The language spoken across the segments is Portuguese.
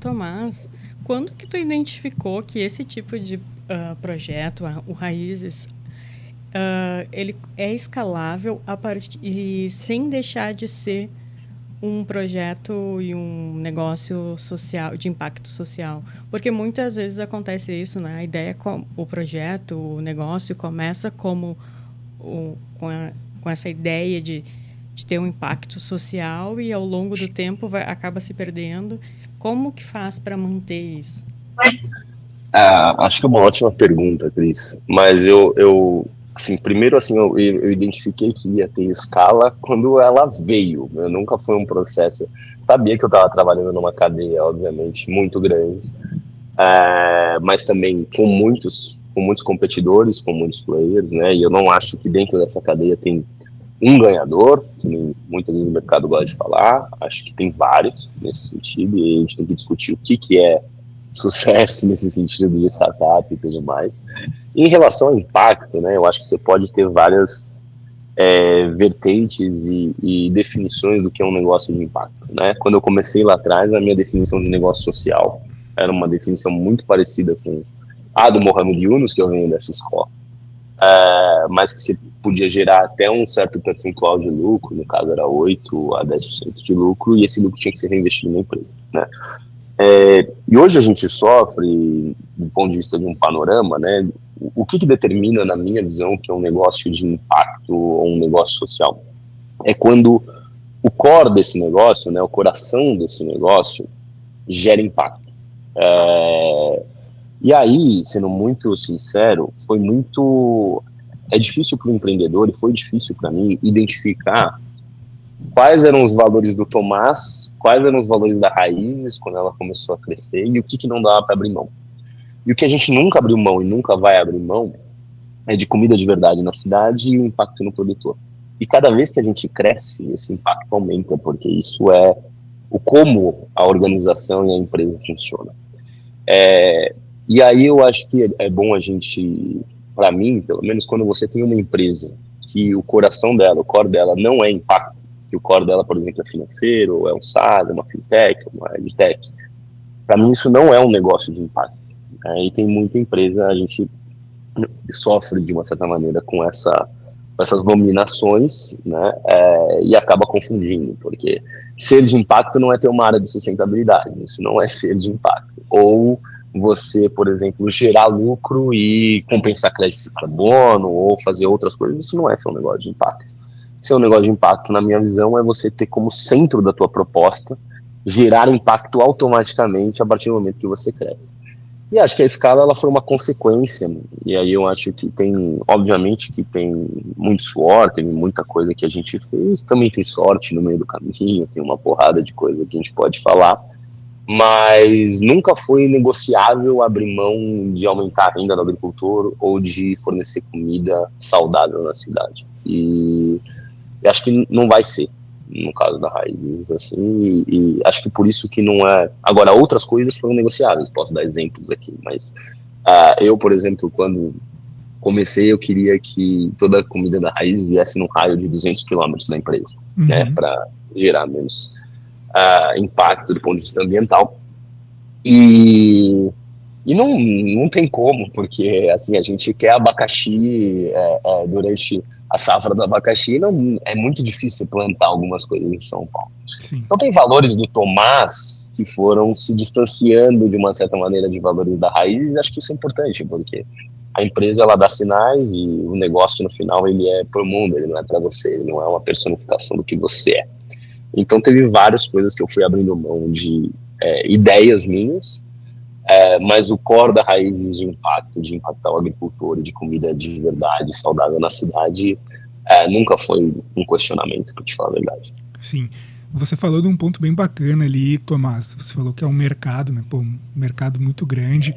Tomás, quando que tu identificou que esse tipo de projeto, o Raízes, ele é escalável e sem deixar de ser um projeto e um negócio social, de impacto social? Porque muitas vezes acontece isso, né? A ideia, o projeto, o negócio começa como com essa ideia de ter um impacto social e ao longo do tempo acaba se perdendo. Como que faz para manter isso? Acho que é uma ótima pergunta, Cris. Mas assim, primeiro, assim, eu identifiquei que ia ter escala quando ela veio. Eu nunca foi um processo. Sabia que eu estava trabalhando numa cadeia, obviamente, muito grande, mas também com muitos competidores, com muitos players, né? E eu não acho que dentro dessa cadeia tem um ganhador, que muitas vezes o mercado gosta de falar. Acho que tem vários nesse sentido, e a gente tem que discutir o que é sucesso nesse sentido de startup e tudo mais. Em relação ao impacto, né, eu acho que você pode ter várias vertentes e definições do que é um negócio de impacto, né? Quando eu comecei lá atrás, a minha definição de negócio social era uma definição muito parecida com a do Mohamed Yunus, que eu venho dessa escola, mas que você podia gerar até um certo percentual de lucro, no caso era 8 a 10% de lucro, e esse lucro tinha que ser reinvestido na empresa, né? E hoje a gente sofre, do ponto de vista de um panorama, né? O que determina, na minha visão, que é um negócio de impacto ou um negócio social? É quando o core desse negócio, né, o coração desse negócio, gera impacto. E aí, sendo muito sincero, é difícil para o empreendedor, e foi difícil para mim, identificar quais eram os valores do Tomás, quais eram os valores da Raízes quando ela começou a crescer e o que não dava para abrir mão. E o que a gente nunca abriu mão e nunca vai abrir mão é de comida de verdade na cidade e o impacto no produtor. E cada vez que a gente cresce, esse impacto aumenta, porque isso é o como a organização e a empresa funciona. E aí eu acho que é bom a gente, para mim, pelo menos quando você tem uma empresa que o coração dela, o core dela não é impacto, que o core dela, por exemplo, é financeiro, é um SaaS, é uma fintech, uma edtech, para mim isso não é um negócio de impacto. E tem muita empresa, a gente sofre de uma certa maneira com essas dominações, né, e acaba confundindo, porque ser de impacto não é ter uma área de sustentabilidade, isso não é ser de impacto. Ou você, por exemplo, gerar lucro e compensar crédito de carbono ou fazer outras coisas, isso não é ser um negócio de impacto. Ser um negócio de impacto, na minha visão, é você ter como centro da tua proposta gerar impacto automaticamente a partir do momento que você cresce. E acho que a escala ela foi uma consequência, e aí eu acho que obviamente que tem muito suor, tem muita coisa que a gente fez, também tem sorte no meio do caminho, tem uma porrada de coisa que a gente pode falar, mas nunca foi negociável abrir mão de aumentar a renda do agricultor ou de fornecer comida saudável na cidade. E acho que não vai ser, no caso da Raízes, assim, e acho que por isso que não é... Agora, outras coisas foram negociáveis, posso dar exemplos aqui, mas eu, por exemplo, quando comecei, eu queria que toda a comida da Raízes viesse num raio de 200 quilômetros da empresa, né, para gerar menos impacto do ponto de vista ambiental. E não tem como, porque assim, a gente quer abacaxi durante a safra do abacaxi, não, é muito difícil plantar algumas coisas em São Paulo. Sim. Então tem valores do Tomás que foram se distanciando de uma certa maneira de valores da Raiz, e acho que isso é importante, porque a empresa ela dá sinais e o negócio no final ele é pro mundo, ele não é para você, ele não é uma personificação do que você é. Então teve várias coisas que eu fui abrindo mão de ideias minhas, mas o core da Raízes de impacto, de impactar o agricultor e de comida de verdade, saudável na cidade, nunca foi um questionamento, para te falar a verdade. Sim. Você falou de um ponto bem bacana ali, Tomás. Você falou que é um mercado, né? Pô, um mercado muito grande.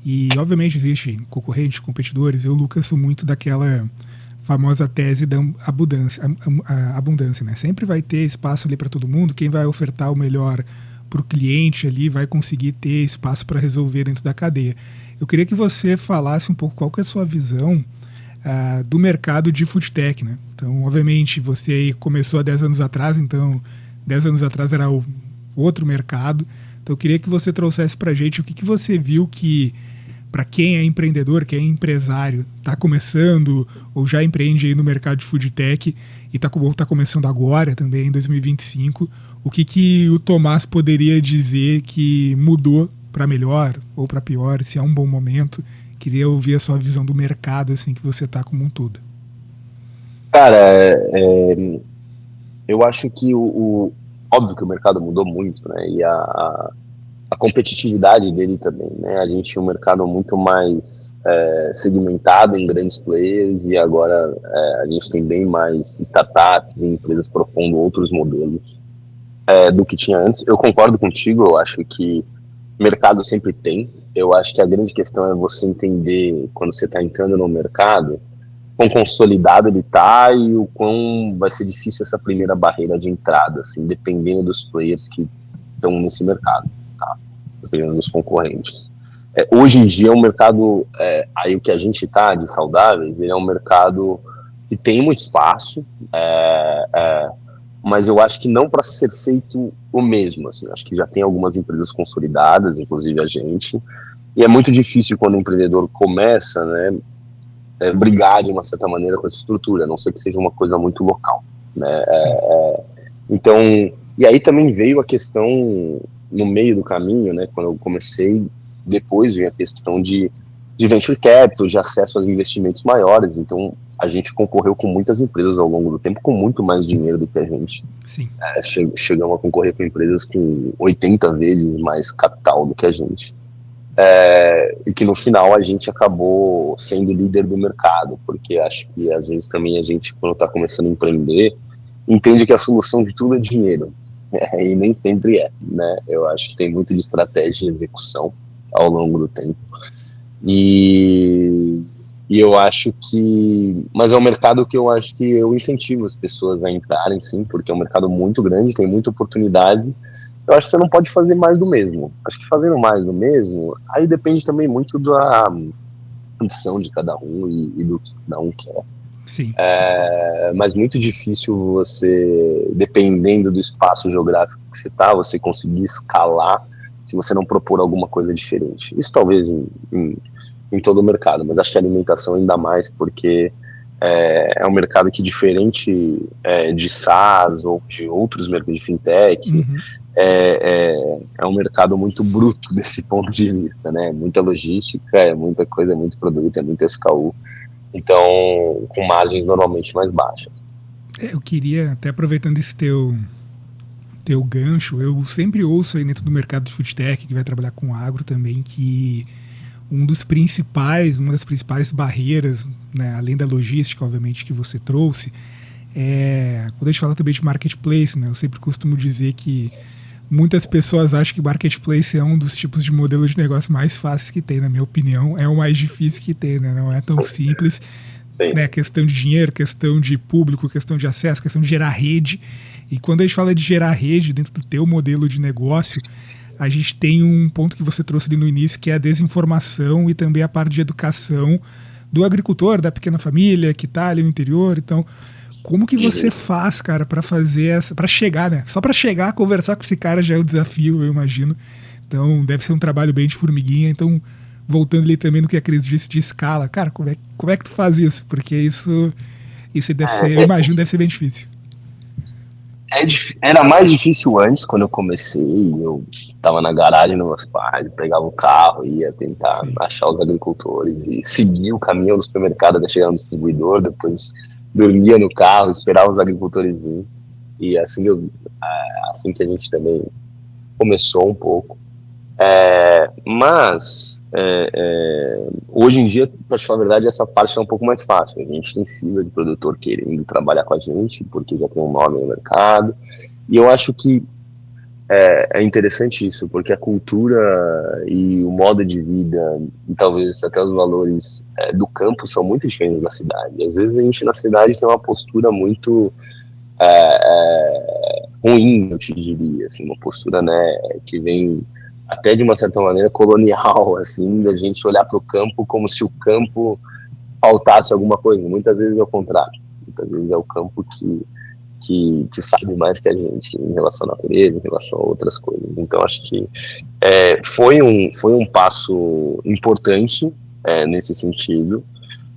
E, obviamente, existe concorrentes, competidores. Eu, Lucas, sou muito daquela famosa tese da abundância, né? Sempre vai ter espaço ali para todo mundo. Quem vai ofertar o melhor para o cliente ali vai conseguir ter espaço para resolver dentro da cadeia. Eu queria que você falasse um pouco qual que é a sua visão do mercado de food tech, né? Então, obviamente, você aí começou há 10 anos atrás, então 10 anos atrás era o outro mercado. Então eu queria que você trouxesse para a gente o que você viu que, para quem é empreendedor, quem é empresário, está começando ou já empreende aí no mercado de food tech e está começando agora também, em 2025, o que o Tomás poderia dizer que mudou para melhor ou para pior, se é um bom momento? Queria ouvir a sua visão do mercado, assim, que você está como um todo. Cara, eu acho que óbvio que o mercado mudou muito, né? E a competitividade dele também, né? A gente tinha um mercado muito mais segmentado em grandes players e agora a gente tem bem mais startups e empresas propondo outros modelos do que tinha antes. Eu concordo contigo, eu acho que mercado sempre tem. Eu acho que a grande questão é você entender, quando você está entrando no mercado, quão consolidado ele está e o quão vai ser difícil essa primeira barreira de entrada, assim, dependendo dos players que estão nesse mercado, tá? Dependendo dos concorrentes. Hoje em dia, o mercado, aí o que a gente está de saudáveis, ele é um mercado que tem muito espaço, mas eu acho que não para ser feito o mesmo, assim, acho que já tem algumas empresas consolidadas, inclusive a gente, e é muito difícil quando o empreendedor começa, né, brigar de uma certa maneira com essa estrutura, a não ser que seja uma coisa muito local, né, então, e aí também veio a questão, no meio do caminho, né, quando eu comecei, depois veio a questão de venture capital, de acesso aos investimentos maiores, então a gente concorreu com muitas empresas ao longo do tempo, com muito mais dinheiro do que a gente. Sim. Chegamos a concorrer com empresas com 80 vezes mais capital do que a gente. E que no final a gente acabou sendo líder do mercado, porque acho que às vezes também a gente, quando está começando a empreender, entende que a solução de tudo é dinheiro, e nem sempre é, né? Eu acho que tem muito de estratégia e execução ao longo do tempo. E eu acho que... Mas é um mercado que eu acho que eu incentivo as pessoas a entrarem, sim, porque é um mercado muito grande, tem muita oportunidade. Eu acho que você não pode fazer mais do mesmo. Acho que fazendo mais do mesmo, aí depende também muito da condição de cada um e do que cada um quer. Sim. Mas muito difícil você, dependendo do espaço geográfico que você está, você conseguir escalar se você não propor alguma coisa diferente. Isso talvez em todo o mercado, mas acho que a alimentação ainda mais, porque é um mercado que, diferente de SaaS ou de outros mercados de fintech, é um mercado muito bruto desse ponto de vista, né? Muita logística, muita coisa, muito produto, muito SKU, então com margens normalmente mais baixas. Eu queria, até aproveitando esse teu gancho, eu sempre ouço aí dentro do mercado de food tech, que vai trabalhar com agro também, que uma das principais barreiras, né, além da logística, obviamente, que você trouxe, quando a gente fala também de marketplace, né, eu sempre costumo dizer que muitas pessoas acham que marketplace é um dos tipos de modelo de negócio mais fáceis que tem, na minha opinião, é o mais difícil que tem, né, não é tão simples, né, questão de dinheiro, questão de público, questão de acesso, questão de gerar rede. E quando a gente fala de gerar rede dentro do teu modelo de negócio, a gente tem um ponto que você trouxe ali no início, que é a desinformação e também a parte de educação do agricultor, da pequena família que está ali no interior. Então, como que você faz, cara, para fazer para chegar, né? Só para chegar, conversar com esse cara já é um desafio, eu imagino. Então, deve ser um trabalho bem de formiguinha. Então, voltando ali também no que a Cris disse de escala, cara, como é que tu faz isso? Porque isso deve ser, eu imagino, deve ser bem difícil. Era mais difícil antes, quando eu comecei. Eu estava na garagem dos meus pais, pegava o carro, ia tentar achar os agricultores e seguir o caminho do supermercado até chegar no distribuidor, depois dormia no carro, esperava os agricultores virem. E assim que a gente também começou um pouco. Mas hoje em dia, para te falar a verdade, essa parte é um pouco mais fácil. A gente tem fila de produtor querendo trabalhar com a gente, porque já tem um nome no mercado. E eu acho que é interessante isso, porque a cultura e o modo de vida, e talvez até os valores do campo, são muito diferentes da cidade. Às vezes a gente na cidade tem uma postura muito ruim, eu te diria, assim, uma postura, né, que vem até de uma certa maneira colonial, assim, da gente olhar para o campo como se o campo faltasse alguma coisa. Muitas vezes é o contrário. Muitas vezes é o campo que sabe mais que a gente em relação à natureza, em relação a outras coisas. Então, acho que foi um passo importante nesse sentido,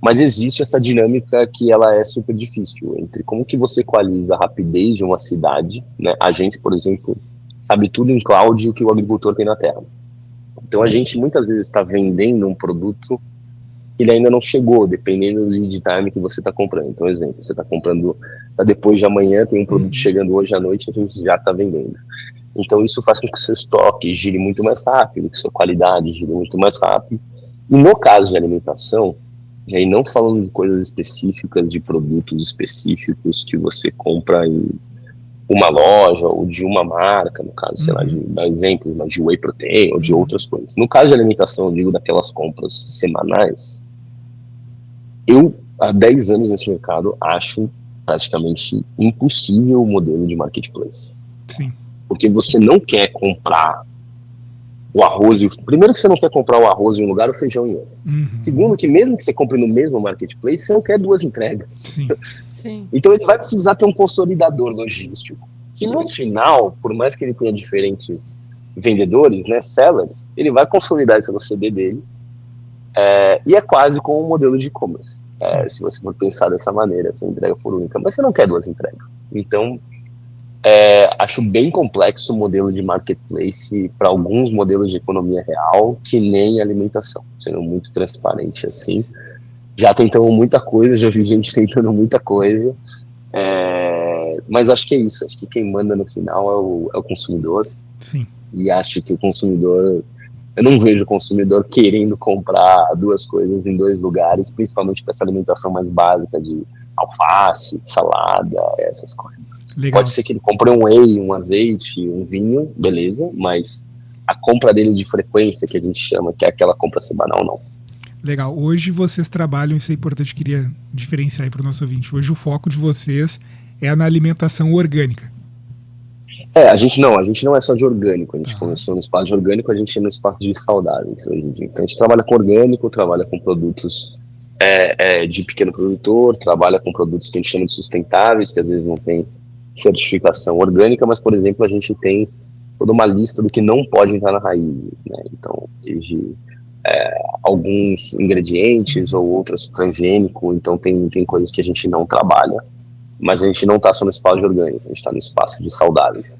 mas existe essa dinâmica que ela é super difícil, entre como que você equaliza a rapidez de uma cidade, né? A gente, por exemplo, sabe tudo em cloud o que o agricultor tem na terra. Então, a gente muitas vezes está vendendo um produto que ele ainda não chegou, dependendo do lead time que você está comprando. Então, exemplo, você está comprando para depois de amanhã, tem um produto chegando hoje à noite, a gente já está vendendo. Então, isso faz com que o seu estoque gire muito mais rápido, que sua qualidade gire muito mais rápido. E no caso de alimentação, e aí não falando de coisas específicas, de produtos específicos que você compra em uma loja ou de uma marca, no caso, sei lá, de dar exemplos, mas de whey protein ou de outras coisas. No caso de alimentação, eu digo daquelas compras semanais, eu, há 10 anos nesse mercado, acho praticamente impossível o modelo de marketplace. Sim. Porque você não quer comprar o arroz, primeiro que você não quer comprar o arroz em um lugar, o feijão em outro. Segundo que mesmo que você compre no mesmo marketplace, você não quer duas entregas. Sim. Sim. Então ele vai precisar ter um consolidador logístico, que no final, por mais que ele tenha diferentes vendedores, né, sellers, ele vai consolidar isso no CD dele, e é quase como um modelo de e-commerce. Se você for pensar dessa maneira, se a entrega for única, mas você não quer duas entregas. Então, acho bem complexo o modelo de marketplace para alguns modelos de economia real, que nem alimentação, sendo muito transparente assim. Já tentamos muita coisa, já vi gente tentando muita coisa, mas acho que é isso, acho que quem manda no final é o consumidor. Sim. E acho que o consumidor, eu não vejo o consumidor querendo comprar duas coisas em dois lugares, principalmente para essa alimentação mais básica de alface, salada, essas coisas. Legal. Pode ser que ele compre um whey, um azeite, um vinho, beleza, mas a compra dele de frequência, que a gente chama, que é aquela compra semanal, não. Legal. Hoje vocês trabalham, isso é importante, queria diferenciar aí para o nosso ouvinte. Hoje o foco de vocês é na alimentação orgânica. A gente não é só de orgânico, a gente começou no espaço de orgânico, a gente é no espaço de saudáveis hoje em dia. Então a gente trabalha com orgânico, trabalha com produtos de pequeno produtor, trabalha com produtos que a gente chama de sustentáveis, que às vezes não tem certificação orgânica, mas, por exemplo, a gente tem toda uma lista do que não pode entrar na raiz, né? Então, desde alguns ingredientes ou outras transgênico, então tem coisas que a gente não trabalha, mas a gente não está só no espaço de orgânico, a gente está no espaço de saudáveis.